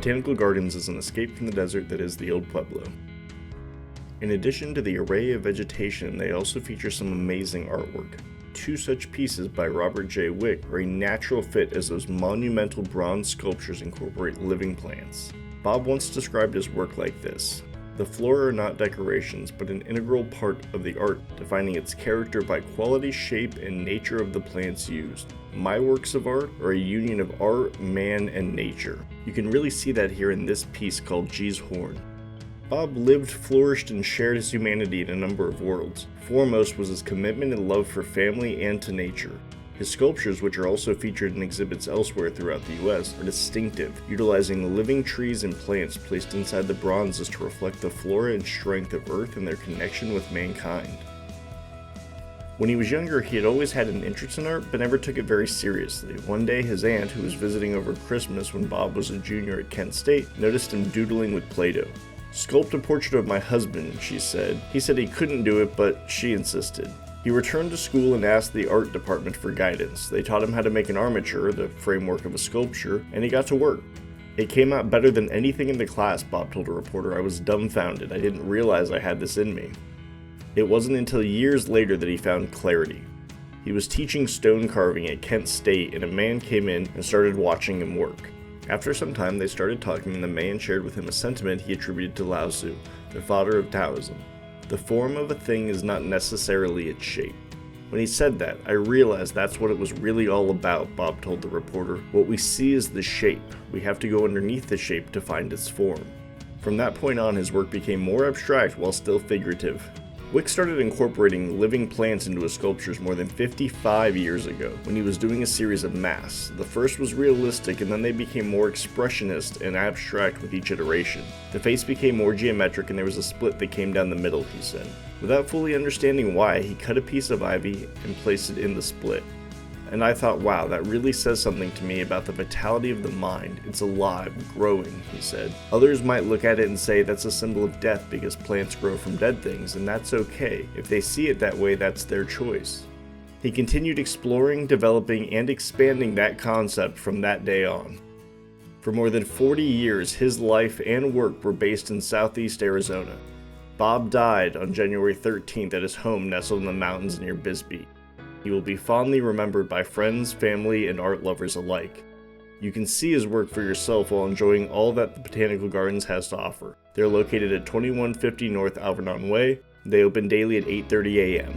Botanical Gardens is an escape from the desert that is the old Pueblo. In addition to the array of vegetation, they also feature some amazing artwork. Two such pieces by Robert J. Wick are a natural fit as those monumental bronze sculptures incorporate living plants. Bob once described his work like this: "The flora are not decorations, but an integral part of the art, defining its character by quality, shape, and nature of the plants used. My works of art are a union of art, man, and nature." You can really see that here in this piece called G's Horn. Bob lived, flourished, and shared his humanity in a number of worlds. Foremost was his commitment and love for family and to nature. His sculptures, which are also featured in exhibits elsewhere throughout the US, are distinctive, utilizing living trees and plants placed inside the bronzes to reflect the flora and strength of Earth and their connection with mankind. When he was younger, he had always had an interest in art, but never took it very seriously. One day, his aunt, who was visiting over Christmas when Bob was a junior at Kent State, noticed him doodling with Play-Doh. "Sculpt a portrait of my husband," she said. He said he couldn't do it, but she insisted. He returned to school and asked the art department for guidance. They taught him how to make an armature, the framework of a sculpture, and he got to work. "It came out better than anything in the class," Bob told a reporter. "I was dumbfounded. I didn't realize I had this in me." It wasn't until years later that he found clarity. He was teaching stone carving at Kent State, and a man came in and started watching him work. After some time, they started talking, and the man shared with him a sentiment he attributed to Lao Tzu, the father of Taoism. "The form of a thing is not necessarily its shape." When he said that, I realized that's what it was really all about, Bob told the reporter. "What we see is the shape. We have to go underneath the shape to find its form." From that point on, his work became more abstract while still figurative. Wick started incorporating living plants into his sculptures more than 55 years ago, when he was doing a series of masks. The first was realistic, and then they became more expressionist and abstract with each iteration. The face became more geometric, and there was a split that came down the middle, he said. Without fully understanding why, he cut a piece of ivy and placed it in the split. And I thought, wow, that really says something to me about the vitality of the mind. It's alive, growing, he said. Others might look at it and say that's a symbol of death because plants grow from dead things, and that's okay. If they see it that way, that's their choice. He continued exploring, developing, and expanding that concept from that day on. For more than 40 years, his life and work were based in southeast Arizona. Bob died on January 13th at his home nestled in the mountains near Bisbee. He will be fondly remembered by friends, family, and art lovers alike. You can see his work for yourself while enjoying all that the Botanical Gardens has to offer. They're located at 2150 North Alvernon Way. They open daily at 8:30 a.m.